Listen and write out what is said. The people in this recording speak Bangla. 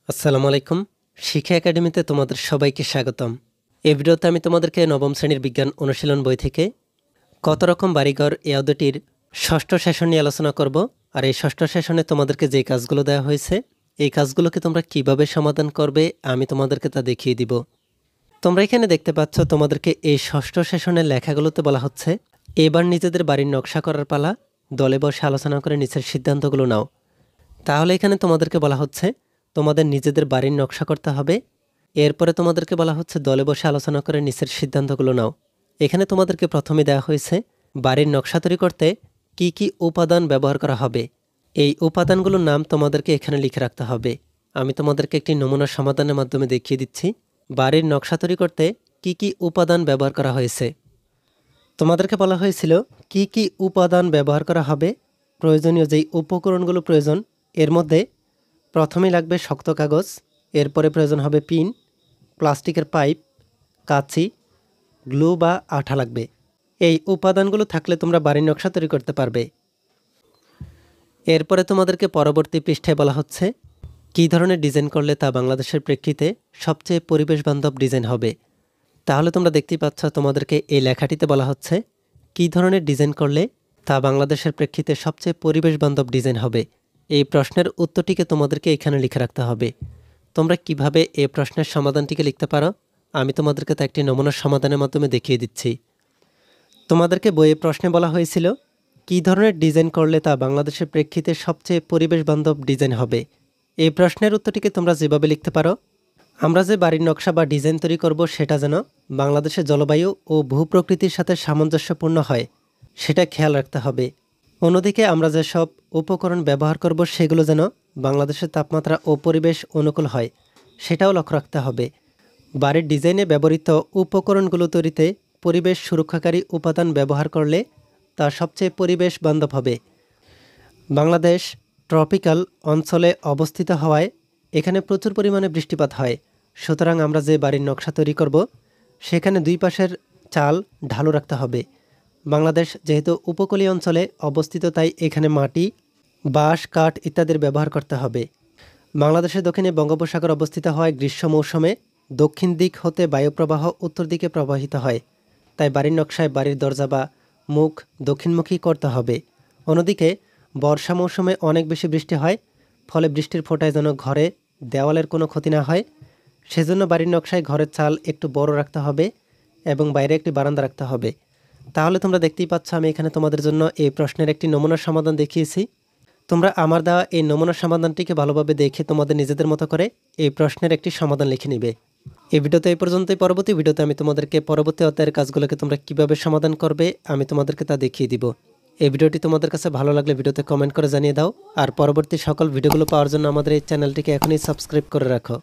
আসসালামু আলাইকুম। শিক্ষা একাডেমিতে তোমাদের সবাইকে স্বাগতম। এই ভিডিওতে আমি তোমাদেরকে নবম শ্রেণীর বিজ্ঞান অনুশীলন বই থেকে কত রকম বাড়িঘর এই অধ্যায়টির ষষ্ঠ সেশন নিয়ে আলোচনা করব। আর এই ষষ্ঠ সেশনে তোমাদেরকে যে কাজগুলো দেওয়া হয়েছে এই কাজগুলোকে তোমরা কিভাবে সমাধান করবে আমি তোমাদেরকে তা দেখিয়ে দিব। তোমরা এখানে দেখতে পাচ্ছ তোমাদেরকে এই ষষ্ঠ সেশনের লেখাগুলোতে বলা হচ্ছে এবার নিজেদের বাড়ির নকশা করার পালা, দলে বসে আলোচনা করে নিচের সিদ্ধান্তগুলো নাও। তাহলে এখানে তোমাদেরকে বলা হচ্ছে তোমাদের নিজেদের বাড়ির নকশা করতে হবে। এরপরে তোমাদেরকে বলা হচ্ছে দলে বসে আলোচনা করে নিচের সিদ্ধান্তগুলো নাও। এখানে তোমাদেরকে প্রথমে দেওয়া হয়েছে বাড়ির নকশা তৈরি করতে কি কি উপাদান ব্যবহার করা হবে। এই উপাদানগুলোর নাম তোমাদেরকে এখানে লিখে রাখতে হবে। আমি তোমাদেরকে একটি নমুনা সমাধানের মাধ্যমে দেখিয়ে দিচ্ছি বাড়ির নকশা তৈরি করতে কি কি উপাদান ব্যবহার করা হয়েছে। তোমাদেরকে বলা হয়েছিল কি কি উপাদান ব্যবহার করা হবে, প্রয়োজনীয় যেই উপকরণগুলো প্রয়োজন। এর মধ্যে প্রথমেই লাগবে শক্ত কাগজ, এরপরে প্রয়োজন হবে পিন, প্লাস্টিকের পাইপ, কাঁচি, গ্লু বা আঠা লাগবে। এই উপাদানগুলো থাকলে তোমরা বাড়ির নকশা তৈরি করতে পারবে। এরপরে তোমাদেরকে পরবর্তী পৃষ্ঠায় বলা হচ্ছে কী ধরনের ডিজাইন করলে তা বাংলাদেশের প্রেক্ষিতে সবচেয়ে পরিবেশ বান্ধব ডিজাইন হবে। তাহলে তোমরা দেখতেই পাচ্ছ তোমাদেরকে এই লেখাটিতে বলা হচ্ছে কী ধরনের ডিজাইন করলে তা বাংলাদেশের প্রেক্ষিতে সবচেয়ে পরিবেশ বান্ধব ডিজাইন হবে। এই প্রশ্নের উত্তরটিকে তোমাদেরকে এখানে লিখে রাখতে হবে। তোমরা কিভাবে এই প্রশ্নের সমাধানটিকে লিখতে পারো আমি তোমাদেরকে তা একটি নমুনা সমাধানের মাধ্যমে দেখিয়ে দিচ্ছি। তোমাদেরকে বইয়ে প্রশ্নে বলা হয়েছিল কী ধরনের ডিজাইন করলে তা বাংলাদেশের প্রেক্ষিতে সবচেয়ে পরিবেশ বান্ধব ডিজাইন হবে। এই প্রশ্নের উত্তরটিকে তোমরা যেভাবে লিখতে পারো, আমরা যে বাড়ির নকশা বা ডিজাইন তৈরি করব সেটা যেন বাংলাদেশের জলবায়ু ও ভূপ্রকৃতির সাথে সামঞ্জস্যপূর্ণ হয় সেটা খেয়াল রাখতে হবে। অন্যদিকে আমরা যেসব উপকরণ ব্যবহার করব সেগুলো যেন বাংলাদেশের তাপমাত্রা ও পরিবেশ অনুকূল হয় সেটাও লক্ষ্য রাখতে হবে। বাড়ির ডিজাইনে ব্যবহৃত উপকরণগুলো তৈরিতে পরিবেশ সুরক্ষাকারী উপাদান ব্যবহার করলে তা সবচেয়ে পরিবেশ বান্ধব হবে। বাংলাদেশ ট্রপিক্যাল অঞ্চলে অবস্থিত হওয়ায় এখানে প্রচুর পরিমাণে বৃষ্টিপাত হয়। সুতরাং আমরা যে বাড়ির নকশা তৈরি করব সেখানে দুই পাশের চাল ঢালু রাখতে হবে। বাংলাদেশ যেহেতু উপকূলীয় অঞ্চলে অবস্থিত তাই এখানে মাটি, বাঁশ, কাঠ ইত্যাদির ব্যবহার করতে হবে। বাংলাদেশের দক্ষিণে বঙ্গোপসাগর অবস্থিত হওয়ায় গ্রীষ্ম মৌসুমে দক্ষিণ দিক হতে বায়ুপ্রবাহ উত্তর দিকে প্রবাহিত হয়, তাই বাড়ির নকশায় বাড়ির দরজা বা মুখ দক্ষিণমুখী করতে হবে। অন্যদিকে বর্ষা মৌসুমে অনেক বেশি বৃষ্টি হয়, ফলে বৃষ্টির ফোঁটায় যেন ঘরে দেওয়ালের কোনো ক্ষতি না হয় সেজন্য বাড়ির নকশায় ঘরের চাল একটু বড় রাখতে হবে এবং বাইরে একটি বারান্দা রাখতে হবে। তাহলে তোমরা দেখতেই পাচ্ছ আমি এখানে তোমাদের জন্য এই প্রশ্নের একটি নমুনা সমাধান দেখিয়েছি। তোমরা আমার দেওয়া এই নমুনা সমাধানটিকে ভালোভাবে দেখে তোমাদের নিজেদের মতো করে এই প্রশ্নের একটি সমাধান লিখে নিবে। এই ভিডিওতে এই পর্যন্তই। পরবর্তী ভিডিওতে আমি তোমাদেরকে পরবর্তী অধ্যায়ের কাজগুলোকে তোমরা কিভাবে সমাধান করবে আমি তোমাদেরকে তা দেখিয়ে দিব। এই ভিডিওটি তোমাদের কাছে ভালো লাগলে ভিডিওতে কমেন্ট করে জানিয়ে দাও। আর পরবর্তী সকল ভিডিওগুলো পাওয়ার জন্য আমাদের এই চ্যানেলটিকে এখনই সাবস্ক্রাইব করে রাখো।